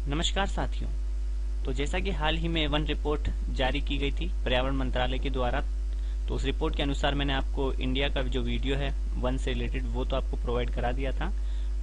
नमस्कार साथियों। तो जैसा कि हाल ही में वन रिपोर्ट जारी की गई थी पर्यावरण मंत्रालय के द्वारा, तो उस रिपोर्ट के अनुसार मैंने आपको इंडिया का जो वीडियो है वन से रिलेटेड वो तो आपको प्रोवाइड करा दिया था।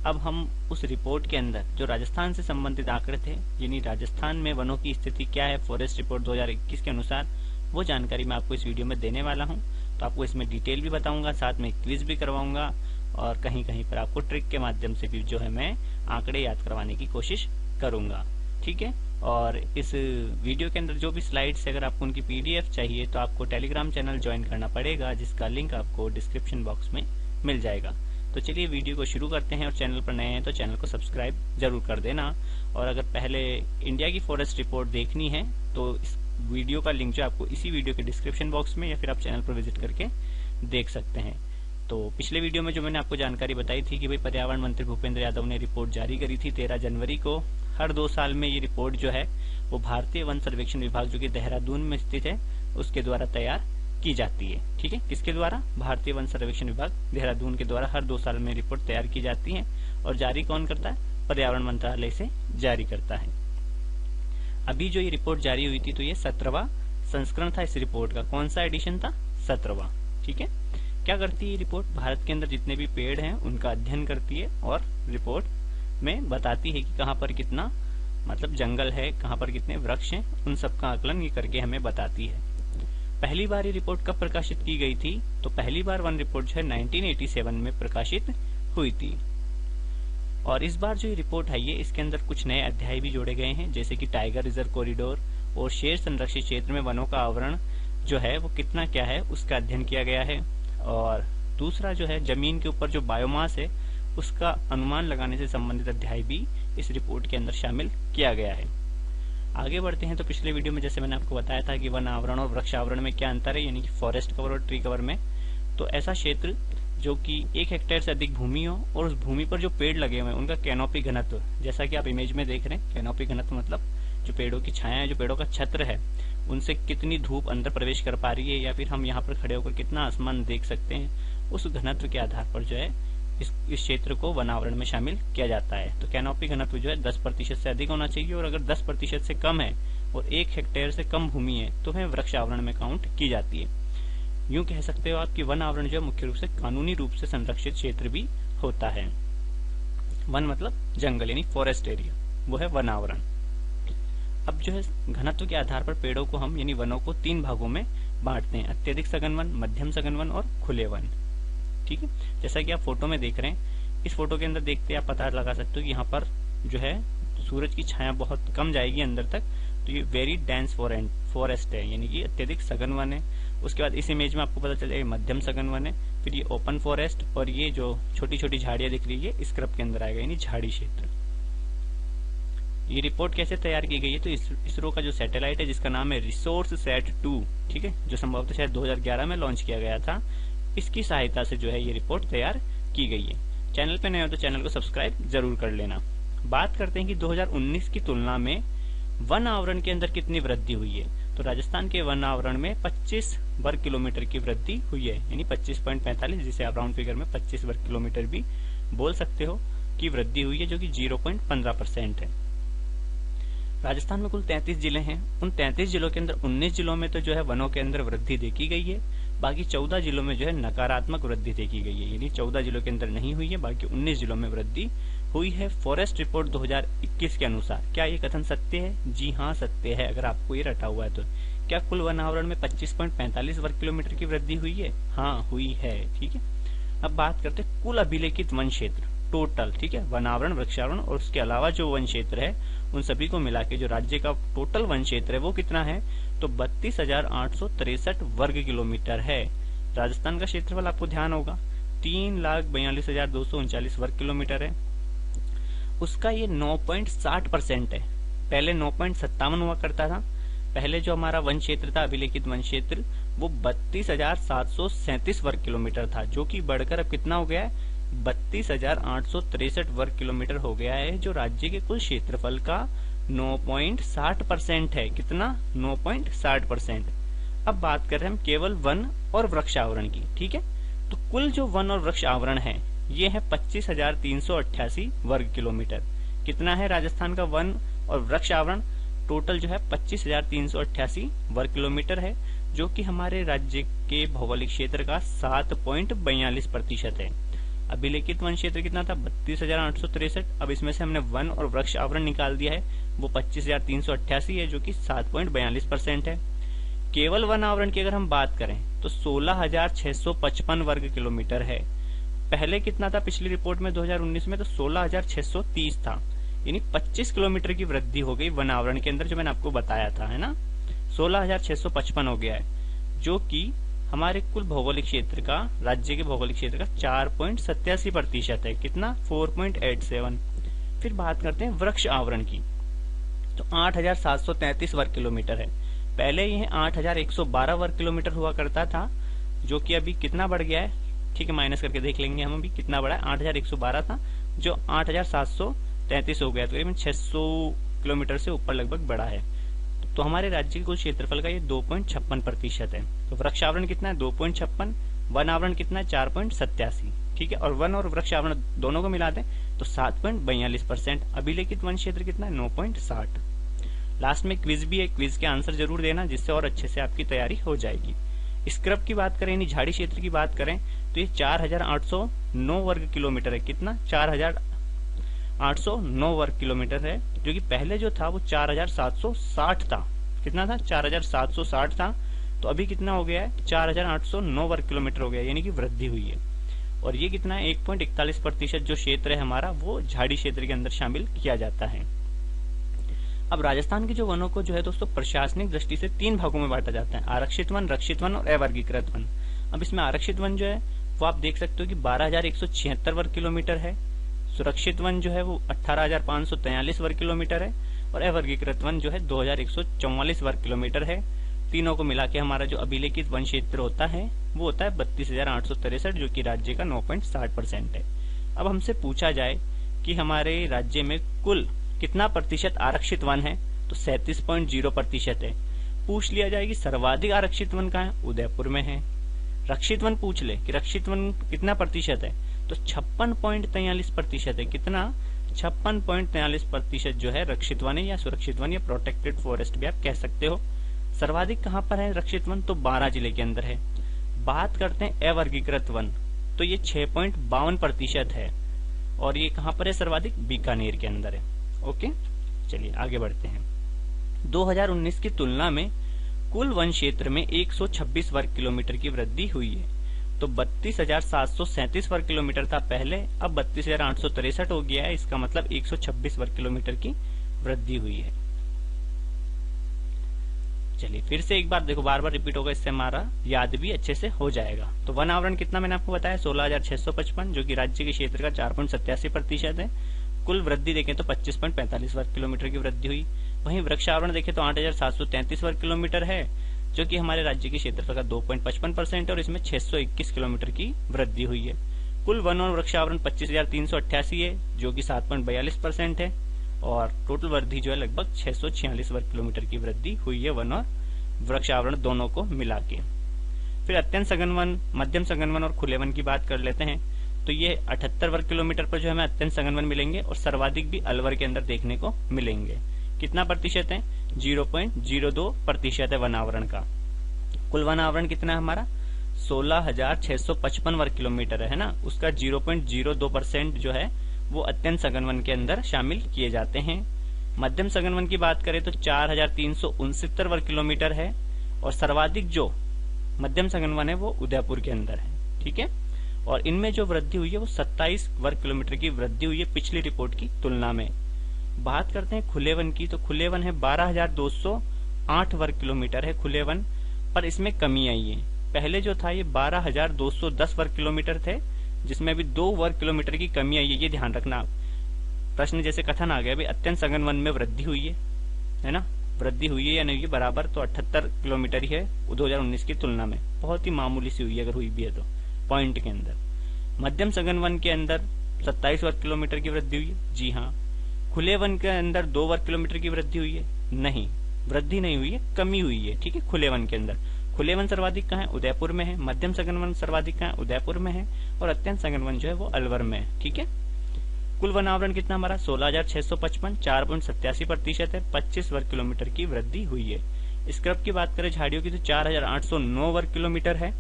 अब हम उस रिपोर्ट के अंदर जो राजस्थान से संबंधित आंकड़े थे, यानी राजस्थान में वनों की स्थिति क्या है फॉरेस्ट रिपोर्ट 2021 के अनुसार, वो जानकारी मैं आपको इस वीडियो में देने वाला हूँ। तो आपको इसमें डिटेल भी बताऊंगा, साथ में क्विज भी करवाऊंगा और कहीं कहीं पर आपको ट्रिक के माध्यम से भी जो है मैं आंकड़े याद करवाने की कोशिश करूंगा। ठीक है। और इस वीडियो के अंदर जो भी स्लाइड्स, अगर आपको उनकी पीडीएफ चाहिए तो आपको टेलीग्राम चैनल ज्वाइन करना पड़ेगा, जिसका लिंक आपको डिस्क्रिप्शन बॉक्स में मिल जाएगा। तो चलिए वीडियो को शुरू करते हैं। और चैनल पर नए हैं तो चैनल को सब्सक्राइब जरूर कर देना। और अगर पहले इंडिया की फॉरेस्ट रिपोर्ट देखनी है तो इस वीडियो का लिंक जो आपको इसी वीडियो के डिस्क्रिप्शन बॉक्स में या फिर आप चैनल पर विजिट करके देख सकते हैं। तो पिछले वीडियो में जो मैंने आपको जानकारी बताई थी कि भाई पर्यावरण मंत्री भूपेंद्र यादव ने रिपोर्ट जारी करी थी 13 जनवरी को। हर 2 साल में ये रिपोर्ट जो है वो भारतीय वन सर्वेक्षण विभाग जो कि देहरादून में स्थित है उसके द्वारा तैयार की जाती है। ठीक है। किसके द्वारा? भारतीय वन सर्वेक्षण विभाग देहरादून के द्वारा हर 2 साल में रिपोर्ट तैयार की जाती है। और जारी कौन करता है? पर्यावरण मंत्रालय से जारी करता है। अभी जो ये रिपोर्ट जारी हुई थी तो ये 17वां संस्करण था इस रिपोर्ट का। कौन सा एडिशन था? 17वां। ठीक है। क्या करती है ये रिपोर्ट? भारत के अंदर जितने भी पेड़ हैं उनका अध्ययन करती है और रिपोर्ट में बताती है कि कहाँ पर कितना मतलब जंगल है, कहाँ पर कितने वृक्ष हैं, उन सब का आकलन ये करके हमें बताती है। पहली बार ये रिपोर्ट कब प्रकाशित की गई थी? तो पहली बार वन रिपोर्ट जो है 1987 में प्रकाशित हुई थी। और इस बार जो ये रिपोर्ट है ये इसके अंदर कुछ नए अध्याय भी जोड़े गए हैं, जैसे कि टाइगर रिजर्व कॉरिडोर और शेर संरक्षित क्षेत्र में वनों का आवरण जो है वो कितना क्या है उसका अध्ययन किया गया है। और दूसरा जो है जमीन के ऊपर जो बायोमास है उसका अनुमान लगाने से संबंधित अध्याय भी इस रिपोर्ट के अंदर शामिल किया गया है। आगे बढ़ते हैं। तो पिछले वीडियो में जैसे मैंने आपको बताया था कि वन आवरण और वृक्ष आवरण में क्या अंतर है, यानी कि फॉरेस्ट कवर और ट्री कवर में। तो ऐसा क्षेत्र जो कि 1 हेक्टेयर से अधिक भूमि हो और उस भूमि पर जो पेड़ लगे हुए हैं उनका कैनोपी घनत्व, जैसा कि आप इमेज में देख रहे हैं, कैनोपी घनत्व मतलब जो पेड़ों की छाया है, जो पेड़ों का छत्र है, उनसे कितनी धूप अंदर प्रवेश कर पा रही है या फिर हम यहाँ पर खड़े होकर कितना आसमान देख सकते हैं, उस घनत्व के आधार पर जो है इस क्षेत्र को वनावरण में शामिल किया जाता है। तो कैनोपी घनत्व जो है 10% से अधिक होना चाहिए और अगर 10% से कम है और 1 हेक्टेयर से कम भूमि है तो वह वृक्ष आवरण में काउंट की जाती है। यूं कह सकते हो आप कि वन आवरण जो है मुख्य रूप से कानूनी रूप से संरक्षित क्षेत्र भी होता है। वन मतलब जंगल यानी फॉरेस्ट एरिया, वो है वन आवरण। अब जो है घनत्व के आधार पर पेड़ों को हम यानी वनों को 3 भागों में बांटते हैं: अत्यधिक सघन वन, मध्यम सघन वन और खुले वन। ठीक है। जैसा कि आप फोटो में देख रहे हैं, इस फोटो के अंदर देखते आप पता लगा सकते हो कि यहाँ पर जो है सूरज की छाया बहुत कम जाएगी अंदर तक, तो ये वेरी डेंस फॉरेस्ट है, यानी कि अत्यधिक सघन वन है। उसके बाद इस इमेज में आपको पता चलेगा मध्यम सघन वन है, फिर ये ओपन फॉरेस्ट और ये जो छोटी छोटी झाड़ियां दिख रही है स्क्रब के अंदर आएगा, यानी झाड़ी क्षेत्र। ये रिपोर्ट कैसे तैयार की गई है? तो इसरो का जो सैटेलाइट है जिसका नाम है रिसोर्स सेट 2, ठीक है, जो संभवतः शायद 2011 में लॉन्च किया गया था, इसकी सहायता से जो है ये रिपोर्ट तैयार की गई है। चैनल पे नए हो तो चैनल को सब्सक्राइब जरूर कर लेना। बात करते हैं कि 2019 की तुलना में वन आवरण के अंदर कितनी वृद्धि हुई है। तो राजस्थान के वन आवरण में 25 वर्ग किलोमीटर की वृद्धि हुई है, यानी 25.45, जिसे आप राउंड फिगर में 25 वर्ग किलोमीटर भी बोल सकते हो, की वृद्धि हुई है, जो कि 0.15% है। राजस्थान में कुल 33 जिले हैं। उन 33 जिलों के अंदर 19 जिलों में तो जो है वनों के अंदर वृद्धि देखी गई है, बाकी 14 जिलों में जो है नकारात्मक वृद्धि देखी गई है, यानी 14 जिलों के अंदर नहीं हुई है, बाकी 19 जिलों में वृद्धि हुई है फॉरेस्ट रिपोर्ट 2021 के अनुसार। क्या ये कथन सत्य है? जी हाँ, सत्य है, अगर आपको ये रटा हुआ है तो। क्या कुल वन आवरण में 25.45 वर्ग किलोमीटर की वृद्धि हुई है? हाँ, हुई है। ठीक है। अब बात करते हैं कुल अभिलेखित वन क्षेत्र टोटल। ठीक है। वनावरण, वृक्षावरण और उसके अलावा जो वन क्षेत्र है उन सभी को मिला के जो राज्य का टोटल वन क्षेत्र है वो कितना है? तो 32,863 वर्ग किलोमीटर है। राजस्थान का क्षेत्रफल आपको ध्यान होगा 3,42,239 वर्ग किलोमीटर है। उसका ये 9.60% है। पहले 9.57 हुआ करता था। पहले जो हमारा वन क्षेत्र था, अभिलेखित वन क्षेत्र, वो 32,737 वर्ग किलोमीटर था, जो कि बढ़कर अब कितना हो गया है? 32,863 वर्ग किलोमीटर हो गया है, जो राज्य के कुल क्षेत्रफल का 9.60% है। कितना? 9.60%। अब बात कर रहे हैं हम केवल वन और वृक्ष आवरण की। ठीक है। तो कुल जो वन और वृक्ष आवरण है ये है 25,388 वर्ग किलोमीटर। कितना है राजस्थान का वन और वृक्ष आवरण टोटल जो है 25,388 वर्ग किलोमीटर है, जो कि हमारे राज्य के भौगोलिक क्षेत्र का 7.42% है। अभिलेखित वन क्षेत्र कितना था? 32,863। अब इसमें से हमने वन और वृक्ष आवरण निकाल दिया है, वो 25,388 है, जो कि 7.42% है। केवल वन आवरण की अगर हम बात करें तो 16,655 वर्ग किलोमीटर है। पहले कितना था? पिछली रिपोर्ट में 2019 में तो 16,630 था, यानी 25 किलोमीटर की वृद्धि हो गई वन आवरण के अंदर, जो मैंने आपको बताया था, है ना। 16,655 हो गया है, जो कि हमारे कुल भौगोलिक क्षेत्र का, राज्य के भौगोलिक क्षेत्र का 4.87% है। कितना? 4.87। फिर बात करते हैं वृक्ष आवरण की, तो 8,733 वर्ग किलोमीटर है। पहले यह 8,112 वर्ग किलोमीटर हुआ करता था, जो कि अभी कितना बढ़ गया है, ठीक है, माइनस करके देख लेंगे हम अभी कितना बढ़ा है। 8,112 था, जो 8,733 हो गया, तो करीबन 600 किलोमीटर से ऊपर लगभग बढ़ा है। तो हमारे राज्य के कुल क्षेत्रफल का ये 2.56% है। तो वृक्ष आवरण कितना है? 2.56। वन आवरण कितना है? 4.87। ठीक है, और वन और वृक्ष आवरण दोनों को मिला दें तो 7.42%। अभिलेखित वन क्षेत्र कितना है? 9.60। लास्ट में क्विज भी है, क्विज के आंसर जरूर देना, जिससे और अच्छे से आपकी तैयारी हो जाएगी। स्क्रब की बात करें, यानी झाड़ी क्षेत्र की बात करें, तो ये 4,809 वर्ग किलोमीटर है। कितना? 4,809 वर्ग किलोमीटर है, जो कि पहले जो था वो 4,760 था। कितना था? 4,760 था, तो अभी कितना हो गया है? 4,809 वर्ग किलोमीटर हो गया, यानी कि वृद्धि हुई है। और ये कितना है? 1.41% जो क्षेत्र है हमारा, वो झाड़ी क्षेत्र के अंदर शामिल किया जाता है। अब राजस्थान के जो वनों को जो है दोस्तों प्रशासनिक दृष्टि से 3 भागों में बांटा जाता है: आरक्षित वन, रक्षित वन और अवर्गीकृत वन। अब इसमें आरक्षित वन जो है वो आप देख सकते हो कि 12,176 वर्ग किलोमीटर है। सुरक्षित वन जो है वो 18,543 वर्ग किलोमीटर है, और अवर्गीकृत वन जो है 2,144 वर्ग किलोमीटर है। तीनों को मिला के हमारा जो अभिलेखित वन क्षेत्र होता है वो होता है 32,863, जो कि राज्य का 9.60% है। अब हमसे पूछा जाए कि हमारे राज्य में कुल कितना प्रतिशत आरक्षित वन है, तो 37.0% है। पूछ लिया जाए कि सर्वाधिक आरक्षित वन कहाँ है? उदयपुर में है। रक्षित वन पूछ ले कि रक्षित वन कितना प्रतिशत है, तो 56.43% है। कितना? 56.43% जो है रक्षित वन है, या सुरक्षित वन, या प्रोटेक्टेड फॉरेस्ट भी आप कह सकते हो। सर्वाधिक कहाँ पर है रक्षित वन? तो 12 जिले के अंदर है। बात करते हैं अवर्गीकृत वन, तो ये 6.52% है, और ये कहाँ पर है सर्वाधिक? बीकानेर के अंदर है। ओके, चलिए आगे बढ़ते हैं। 2019 की तुलना में कुल वन क्षेत्र में 126 वर्ग किलोमीटर की वृद्धि हुई है। तो 32,737 वर्ग किलोमीटर था पहले, अब 32,863 हो गया है। इसका मतलब 126 वर्ग किलोमीटर की वृद्धि हुई है। चलिए फिर से एक बार देखो, बार बार रिपीट होगा, इससे हमारा याद भी अच्छे से हो जाएगा। तो वन आवरण कितना मैंने आपको बताया? 16,655, जो कि राज्य के क्षेत्र का 4.87% है। कुल वृद्धि देखें तो 25.45 वर्ग किलोमीटर की वृद्धि हुई। वहीं वृक्ष आवरण देखें तो 8,733 वर्ग किलोमीटर है, जो कि हमारे राज्य के क्षेत्रफल का 2.55% है, और इसमें 621 किलोमीटर की वृद्धि हुई है। कुल वन और वृक्ष आवरण 25,388 है, जो कि 7.42% है, और टोटल वृद्धि जो है लगभग 646 वर्ग किलोमीटर की वृद्धि हुई है वन और वृक्ष आवरण दोनों को मिला के। फिर अत्यंत सघन वन, मध्यम सघन वन और खुले वन की बात कर लेते हैं। तो ये 78 वर्ग किलोमीटर पर जो हमें अत्यंत सघन वन मिलेंगे, और सर्वाधिक भी अलवर के अंदर देखने को मिलेंगे। कितना प्रतिशत है? 0.02% है वन आवरण का। कुल वन आवरण कितना है हमारा? 16,655 वर्ग किलोमीटर है ना, उसका 0.02% जो है वो अत्यंत सघन वन के अंदर शामिल किए जाते हैं। मध्यम सघन वन की बात करें तो 4,369 वर्ग किलोमीटर है, और सर्वाधिक जो मध्यम सघन वन है वो उदयपुर के अंदर है। ठीक है, और इनमें जो वृद्धि हुई है वो 27 वर्ग किलोमीटर की वृद्धि हुई है पिछली रिपोर्ट की तुलना में। बात करते हैं खुले वन की, तो खुले वन है 12,208 वर्ग किलोमीटर है खुले वन, पर इसमें कमी आई है। पहले जो था ये 12,210 वर्ग किलोमीटर थे, जिसमें अभी 2 वर्ग किलोमीटर की कमी आई है, ये ध्यान रखना। प्रश्न जैसे कथन आ गया, अभी अत्यंत सघन वन में वृद्धि हुई है ना, वृद्धि हुई है या नहीं, बराबर तो 78 किलोमीटर ही है 2019 की तुलना में, बहुत ही मामूली सी हुई है, अगर हुई भी है तो पॉइंट के अंदर। मध्यम सघन वन के अंदर 27 वर्ग किलोमीटर की वृद्धि हुई है, जी हाँ। खुले वन के अंदर 2 वर्ग किलोमीटर की वृद्धि हुई है, नहीं, वृद्धि नहीं हुई है, कमी हुई है। ठीक है, खुले वन के अंदर खुले वन सर्वाधिक कहाँ है? उदयपुर में है। मध्यम सघन वन सर्वाधिक कहाँ है? उदयपुर में है, और अत्यंत सघन वन जो है वो अलवर में है। ठीक है, कुल वन आवरण कितना हमारा 16,655, 4.87% है, 25 वर्ग किलोमीटर की वृद्धि हुई है। स्क्रब की बात करें झाड़ियों की तो 4,809 वर्ग किलोमीटर है,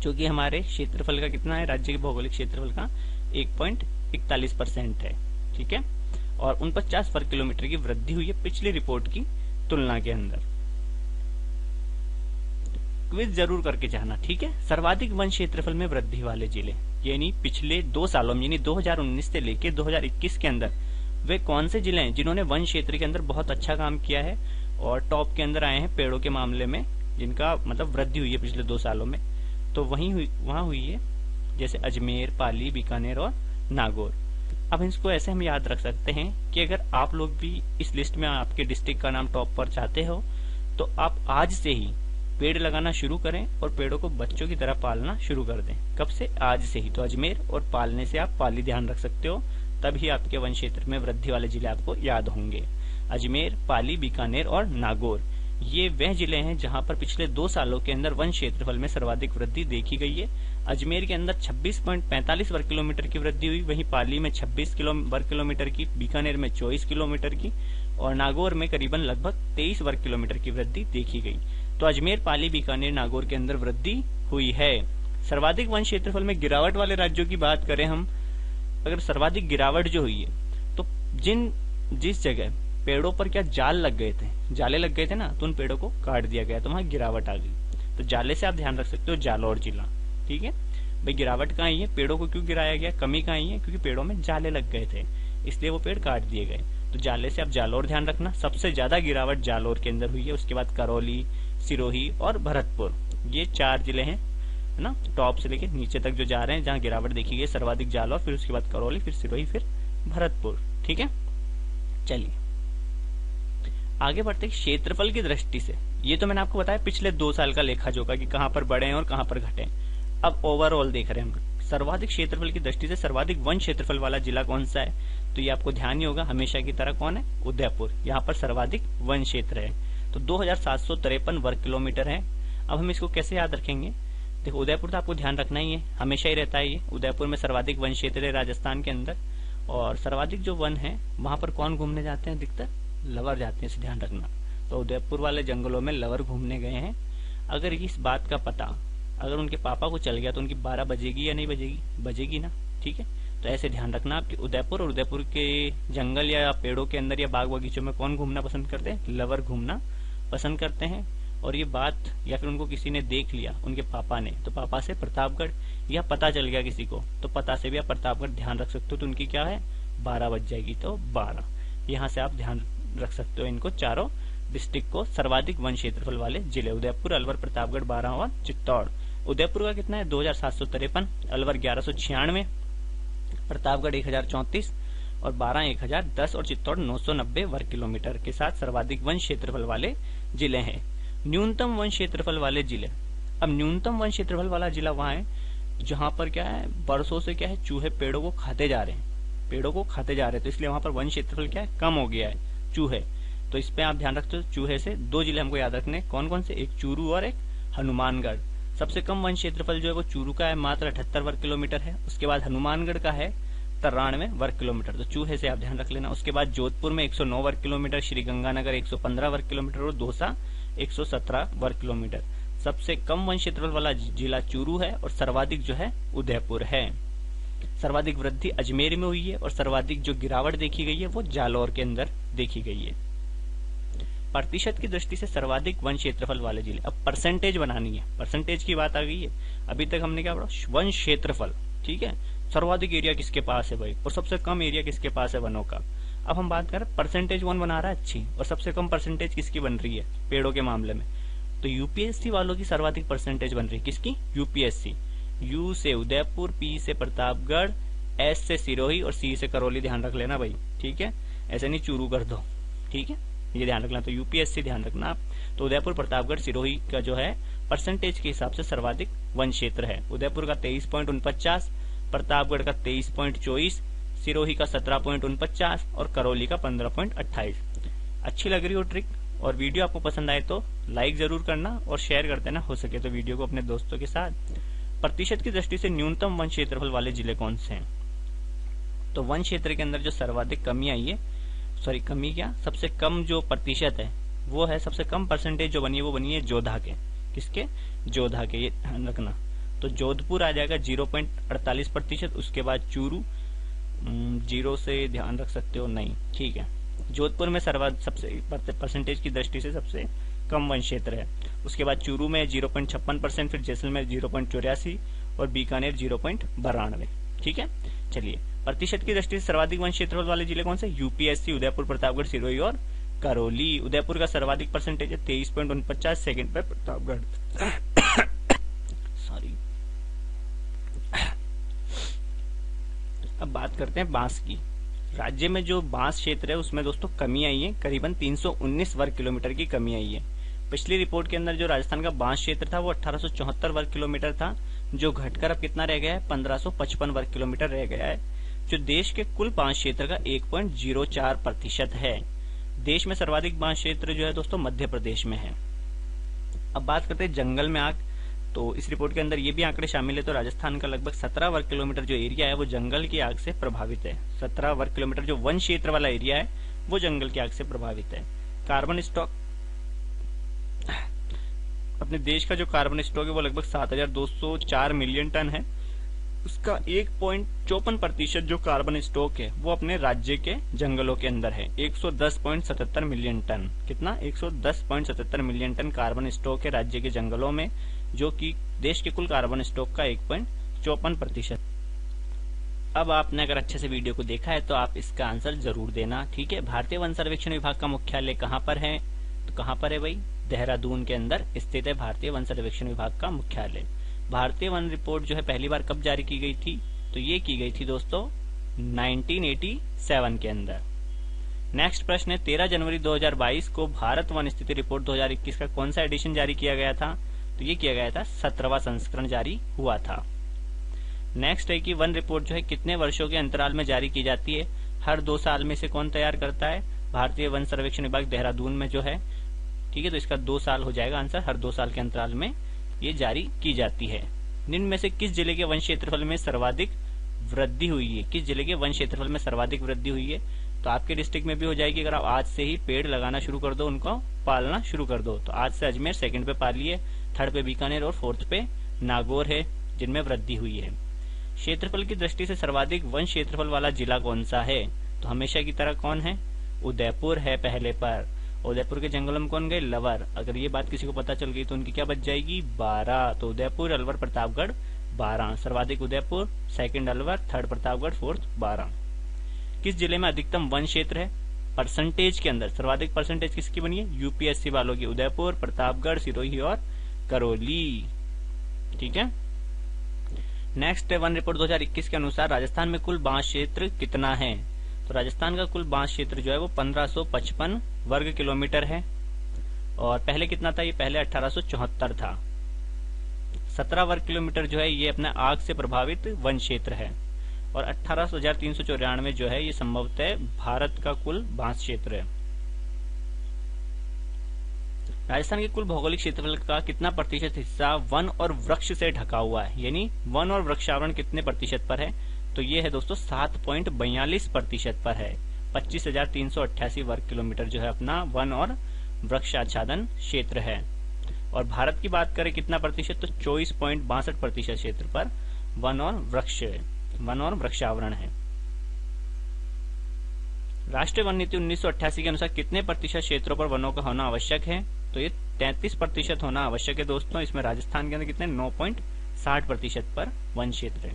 जो कि हमारे क्षेत्रफल का कितना है, राज्य के भौगोलिक क्षेत्रफल का 1.41% है। ठीक है, और 49 वर्ग किलोमीटर की वृद्धि हुई है पिछली रिपोर्ट की तुलना के अंदर। क्विज जरूर करके जाना, ठीक है। सर्वाधिक वन क्षेत्रफल में वृद्धि वाले जिले, यानी पिछले 2 सालों में, यानी 2019 से लेकर 2021 के अंदर वे कौन से जिले हैं जिन्होंने वन क्षेत्र के अंदर बहुत अच्छा काम किया है और टॉप के अंदर आए हैं पेड़ों के मामले में, जिनका मतलब वृद्धि हुई है पिछले 2 सालों में। तो वहां हुई है जैसे अजमेर, पाली, बीकानेर और नागौर। अब इसको ऐसे हम याद रख सकते हैं कि अगर आप लोग भी इस लिस्ट में आपके डिस्ट्रिक्ट का नाम टॉप पर चाहते हो तो आप आज से ही पेड़ लगाना शुरू करें और पेड़ों को बच्चों की तरह पालना शुरू कर दें। कब से? आज से ही। तो अजमेर और पालने से आप पाली ध्यान रख सकते हो, तभी आपके वन क्षेत्र में वृद्धि वाले जिले आपको याद होंगे। अजमेर, पाली, बीकानेर और नागौर, ये वह जिले हैं जहां पर पिछले 2 सालों के अंदर वन क्षेत्रफल में सर्वाधिक वृद्धि देखी गई है। अजमेर के अंदर 26.45 वर्ग किलोमीटर की वृद्धि हुई, वहीं पाली में 26 वर्ग किलोमीटर की, बीकानेर में 24 किलोमीटर की और नागौर में करीबन लगभग 23 वर्ग किलोमीटर की वृद्धि देखी गई। तो अजमेर, पाली, बीकानेर, नागौर के अंदर वृद्धि हुई है। सर्वाधिक वन क्षेत्रफल में गिरावट वाले राज्यों की बात करें हम, अगर सर्वाधिक गिरावट जो हुई है तो जिस जगह पेड़ों पर क्या जाल लग गए थे, जाले लग गए थे ना, तो उन पेड़ों को काट दिया गया, तो वहां गिरावट आ गई। तो जाले से आप ध्यान रख सकते हो जालौर जिला। ठीक है भाई, गिरावट कहाँ आई है, पेड़ों को क्यों गिराया गया, कमी कहाँ आई है, क्योंकि पेड़ों में जाले लग गए थे, इसलिए वो पेड़ काट दिए गए। तो जाले से आप जालौर ध्यान रखना, सबसे ज्यादा गिरावट जालौर के अंदर हुई है। उसके बाद करौली, सिरोही और भरतपुर, ये 4 जिले हैं ना, टॉप से लेके नीचे तक जो जा रहे हैं, जहाँ गिरावट देखी गई। सर्वाधिक जालौर, फिर उसके बाद करौली, फिर सिरोही, फिर भरतपुर। ठीक है, चलिए आगे बढ़ते हैं। क्षेत्रफल की दृष्टि से, ये तो मैंने आपको बताया पिछले 2 साल का लेखा जोखा कि कहां पर बढ़े हैं और कहां पर घटे हैं। अब ओवरऑल देख रहे हैं हम, सर्वाधिक क्षेत्रफल की दृष्टि से सर्वाधिक वन क्षेत्रफल वाला जिला कौन सा है, तो ये आपको ध्यान ही होगा हमेशा की तरह, कौन है, उदयपुर। यहाँ पर सर्वाधिक वन क्षेत्र है, तो 2753 वर्ग किलोमीटर है। अब हम इसको कैसे याद रखेंगे, देखो उदयपुर तो आपको ध्यान रखना ही है, हमेशा ही रहता है ये। उदयपुर में सर्वाधिक वन क्षेत्र है राजस्थान के अंदर, और सर्वाधिक जो वन है वहां पर कौन घूमने जाते हैं, अधिकतर लवर जाते हैं, इसे ध्यान रखना। तो उदयपुर वाले जंगलों में लवर घूमने गए हैं। अगर इस बात का पता अगर उनके पापा को चल गया तो उनकी 12 बजेगी या नहीं बजेगी, बजेगी ना। ठीक है, तो ऐसे ध्यान रखना आप कि उदयपुर और उदयपुर के जंगल या पेड़ों के अंदर या बाग बगीचों में कौन घूमना पसंद करते हैं, लवर घूमना पसंद करते हैं। और ये बात या फिर उनको किसी ने देख लिया, उनके पापा ने, तो पापा से प्रतापगढ़ या पता चल गया किसी को, तो पता से भी आप प्रतापगढ़ ध्यान रख सकते हो, तो उनकी क्या है 12 बज जाएगी, तो 12। यहाँ से आप ध्यान रख सकते हो इनको चारों डिस्ट्रिक्ट को, सर्वाधिक वन क्षेत्रफल वाले जिले उदयपुर, अलवर, प्रतापगढ़, बारां और चित्तौड़। उदयपुर का कितना है 2753, अलवर 1196, प्रतापगढ़ 1034 और बारां 1010 और चित्तौड़ 990 वर्ग किलोमीटर के साथ सर्वाधिक वन क्षेत्रफल वाले जिले हैं। न्यूनतम वन क्षेत्रफल वाले जिले, अब न्यूनतम वन क्षेत्रफल वाला जिला वहां है जहां पर क्या है, बरसों से क्या है, चूहे पेड़ों को खाते जा रहे हैं, पेड़ों को खाते जा रहे हैं, तो इसलिए वहां पर वन क्षेत्रफल क्या है, कम हो गया है, चूहे। तो इस पे आप ध्यान रखते हो, चूहे से 2 जिले हमको याद रखने, कौन कौन से, एक चूरू और एक हनुमानगढ़। सबसे कम वन क्षेत्रफल जो है वो चूरू का है, मात्र 78 वर्ग किलोमीटर है। उसके बाद हनुमानगढ़ का है 93 वर्ग किलोमीटर, तो चूहे से आप ध्यान रख लेना। उसके बाद जोधपुर में 109 वर्ग किलोमीटर, श्रीगंगानगर 115 वर्ग किलोमीटर और दौसा 117 वर्ग किलोमीटर। सबसे कम वन क्षेत्रफल वाला जिला चूरू है और सर्वाधिक जो है उदयपुर है। सर्वाधिक वृद्धि अजमेर में हुई है और सर्वाधिक जो गिरावट देखी गई है वो जालौर के अंदर देखी गई है। प्रतिशत की दृष्टि से सर्वाधिक वन क्षेत्रफल वाले जिले, अब परसेंटेज बनानी है, परसेंटेज की बात आ गई है। अभी तक हमने क्या पढ़ा, वन क्षेत्रफल, ठीक है, सर्वाधिक एरिया किसके पास है भाई, और सबसे कम एरिया किसके पास है वनों का। अब हम बात करें परसेंटेज वन बना रहा है अच्छी, और सबसे कम परसेंटेज किसकी बन रही है पेड़ों के मामले में, तो यूपीएससी वालों की सर्वाधिक परसेंटेज बन रही है, किसकी, यूपीएससी। यू से उदयपुर, पी से प्रतापगढ़, एस से सिरोही और सी से करौली, ध्यान रख लेना भाई, ठीक है, ऐसे नहीं चूरू कर दो, ठीक है, ये ध्यान रखना। तो यूपीएससी ध्यान रखना आप। तो उदयपुर, प्रतापगढ़, सिरोही का जो है परसेंटेज के हिसाब से सर्वाधिक वन क्षेत्र है। उदयपुर का 23.49, प्रतापगढ़ का 23.24, सिरोही का 17.49 और करौली का 15.28। अच्छी लग रही हो ट्रिक, और वीडियो आपको पसंद आए तो लाइक जरूर करना और शेयर कर देना, हो सके तो वीडियो को अपने दोस्तों के साथ। प्रतिशत की दृष्टि से न्यूनतम वन क्षेत्रफल वाले जिले कौन से हैं, तो वन क्षेत्र के अंदर जो सर्वाधिक कमी आई है, सॉरी कमी क्या, सबसे कम जो प्रतिशत है वो है, सबसे कम परसेंटेज जो बनी है वो बनी है जोधा के। किसके? जोधा के, ये ध्यान रखना। तो जोधपुर आ जाएगा 0.48%, उसके बाद चूरू 0 से ध्यान रख सकते हो नहीं, ठीक है। जोधपुर में सबसे परसेंटेज की दृष्टि से सबसे कम वन क्षेत्र है। उसके बाद चूरू में 0.56%, फिर जैसलमेर 0.84 और बीकानेर 0.92। ठीक है, चलिए प्रतिशत की दृष्टि से सर्वाधिक वन क्षेत्रफल वाले जिले कौन से? यूपीएससी, उदयपुर, प्रतापगढ़, सिरोही और करौली। उदयपुर का सर्वाधिक परसेंटेज है 23.49, सेकंड पे प्रतापगढ़। सॉरी। अब बात करते हैं बांस की। राज्य में जो बांस क्षेत्र है उसमें दोस्तों कमी आई है, करीबन 319 वर्ग किलोमीटर की कमी आई है। पिछली रिपोर्ट के अंदर जो राजस्थान का बांस क्षेत्र था वो 1874 वर्ग किलोमीटर था, जो घटकर अब कितना रह गया है? 1555 वर्ग किलोमीटर रह गया है, जो देश के कुल बांस क्षेत्र का 1.04% है। देश में सर्वाधिक बांस क्षेत्र जो है दोस्तों मध्य प्रदेश में है। अब बात करते हैं जंगल में आग। तो इस रिपोर्ट के अंदर ये भी आंकड़े शामिल है। तो राजस्थान का लगभग 17 वर्ग किलोमीटर जो एरिया है वो जंगल की आग से प्रभावित है। 17 वर्ग किलोमीटर जो वन क्षेत्र वाला एरिया है वो जंगल की आग से प्रभावित है। कार्बन स्टॉक, अपने देश का जो कार्बन स्टॉक है वो लगभग 7204 मिलियन टन है। उसका 1.54% जो कार्बन स्टॉक है वो अपने राज्य के जंगलों के अंदर है। 110.77 मिलियन टन। कितना? 110.77 मिलियन टन कार्बन स्टॉक है राज्य के जंगलों में, जो कि देश के कुल कार्बन स्टॉक का 1.54%। अब आपने अगर अच्छे से वीडियो को देखा है तो आप इसका आंसर जरूर देना, ठीक है। भारतीय वन सर्वेक्षण विभाग का मुख्यालय कहाँ पर है? तो कहाँ पर है भाई? देहरादून के अंदर स्थित है भारतीय वन सर्वेक्षण विभाग का मुख्यालय। भारतीय वन रिपोर्ट जो है पहली बार कब जारी की गई थी? तो ये की गई थी दोस्तों 1987 के अंदर। नेक्स्ट प्रश्न है 13 जनवरी 2022 को भारत वन स्थिति रिपोर्ट 2021 का कौन सा एडिशन जारी किया गया था? तो ये किया गया था 17वां संस्करण जारी हुआ था। नेक्स्ट है कि वन रिपोर्ट जो है कितने वर्षों के अंतराल में जारी की जाती है? हर 2 साल में से कौन तैयार करता है? भारतीय वन सर्वेक्षण विभाग देहरादून में जो है, ठीक है। तो इसका 2 साल हो जाएगा आंसर। हर 2 साल के अंतराल में ये जारी की जाती है। निम्न में से किस जिले के वन क्षेत्रफल में सर्वाधिक वृद्धि हुई है? किस जिले के वन क्षेत्रफल में सर्वाधिक वृद्धि हुई है? तो आपके डिस्ट्रिक्ट में भी हो जाएगी अगर आप आज से ही पेड़ लगाना शुरू कर दो, उनको पालना शुरू कर दो। तो आज से अजमेर, सेकंड पे पाली है, थर्ड पे बीकानेर और फोर्थ पे नागौर है, जिनमें वृद्धि हुई है। क्षेत्रफल की दृष्टि से सर्वाधिक वन क्षेत्रफल वाला जिला कौन सा है? तो हमेशा की तरह कौन है? उदयपुर है पहले पर। उदयपुर के जंगलों में कौन गए? लवर। अगर ये बात किसी को पता चल गई तो उनकी क्या बच जाएगी? 12। तो उदयपुर, अलवर, प्रतापगढ़ 12। सर्वाधिक Udaipur, second Alwar, third Pratapgarh, fourth 12। किस जिले में अधिकतम वन क्षेत्र है? परसेंटेज के अंदर सर्वाधिक परसेंटेज किसकी बनी है? यूपीएससी वालों की। उदयपुर, प्रतापगढ़, सिरोही और करौली, ठीक है। नेक्स्ट है वन रिपोर्ट 2021 के अनुसार राजस्थान में कुल बांस क्षेत्र कितना है? तो राजस्थान का कुल बांस क्षेत्र जो है वो 1555 वर्ग किलोमीटर है। और पहले कितना था? ये पहले 1874 था। 17 वर्ग किलोमीटर जो है ये अपने आग से प्रभावित वन क्षेत्र है। और 18,394 जो है ये संभवतः भारत का कुल बांस क्षेत्र है। राजस्थान के कुल भौगोलिक क्षेत्रफल का कितना प्रतिशत हिस्सा वन और वृक्ष से ढका हुआ है? यानी वन और वृक्षावरण कितने प्रतिशत पर है? तो ये है दोस्तों 7.42% पर है। 25,388 वर्ग किलोमीटर जो है अपना वन और वृक्ष आच्छादन क्षेत्र है। और भारत की बात करें कितना प्रतिशत? तो 24.62% क्षेत्र पर वन और वृक्षावरण है। राष्ट्रीय वन नीति 1988 के अनुसार कितने प्रतिशत क्षेत्रों पर वनों का होना आवश्यक है? तो ये 33% होना आवश्यक है दोस्तों। इसमें राजस्थान के अंदर कितने? 9.60% पर वन क्षेत्र है।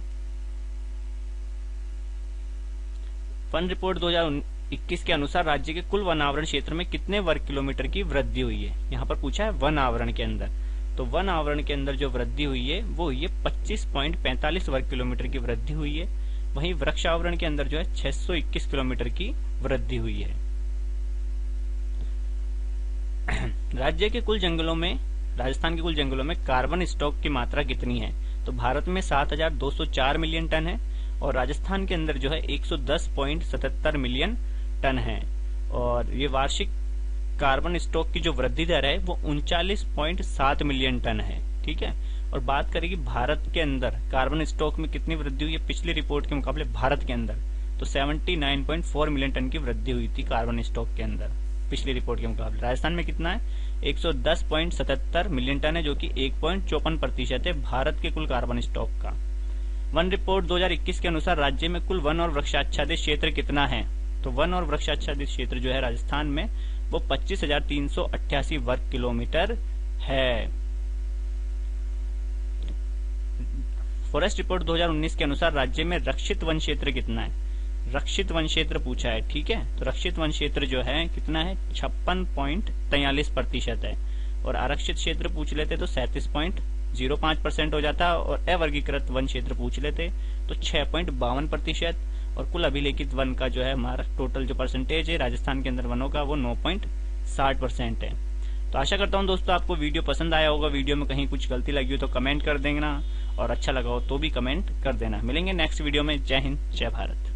वन रिपोर्ट 2021 के अनुसार राज्य के कुल वन आवरण क्षेत्र में कितने वर्ग किलोमीटर की वृद्धि हुई है? यहाँ पर पूछा है वन आवरण के अंदर। तो वन आवरण के अंदर जो वृद्धि हुई है वो ये 25.45 वर्ग किलोमीटर की वृद्धि हुई है। वहीं वृक्ष आवरण के अंदर जो है 621 किलोमीटर की वृद्धि हुई है। राज्य के कुल जंगलों में, राजस्थान के कुल जंगलों में कार्बन स्टॉक की मात्रा कितनी है? तो भारत में 7,204 मिलियन टन है और राजस्थान के अंदर जो है 110.77 मिलियन टन है। और ये वार्षिक कार्बन स्टॉक की जो वृद्धि दर है वो 39.7 मिलियन टन है, ठीक है। और बात करें कि भारत के अंदर कार्बन स्टॉक में कितनी वृद्धि हुई है पिछली रिपोर्ट के मुकाबले? भारत के अंदर तो 79.4 मिलियन टन की वृद्धि हुई थी कार्बन स्टॉक के अंदर पिछली रिपोर्ट के मुकाबले। राजस्थान में कितना है, 110.77 मिलियन टन है, जो कि 1.54% है भारत के कुल कार्बन स्टॉक का। वन रिपोर्ट 2021 के अनुसार राज्य में कुल वन और वृक्षाच्छादित क्षेत्र कितना है, तो वन और वृक्षाच्छादित क्षेत्र जो है राजस्थान में वो 25,388 वर्ग किलोमीटर है। फॉरेस्ट रिपोर्ट 2019 के अनुसार राज्य में रक्षित वन क्षेत्र कितना है, रक्षित वन क्षेत्र पूछा है, ठीक है। तो रक्षित वन क्षेत्र जो है कितना है, 56.43% है, और आरक्षित क्षेत्र पूछ लेते तो 37.05% हो जाता, और अवर्गीकृत वन क्षेत्र पूछ लेते तो 6.52%, और कुल अभिलेखित वन का जो है हमारा टोटल जो परसेंटेज है राजस्थान के अंदर वनों का वो 9.60% है। तो आशा करता हूं दोस्तों आपको वीडियो पसंद आया होगा। वीडियो में कहीं कुछ गलती लगी हो तो कमेंट कर देना, और अच्छा लगा हो तो भी कमेंट कर देना। मिलेंगे नेक्स्ट वीडियो में। जय हिंद, जय भारत।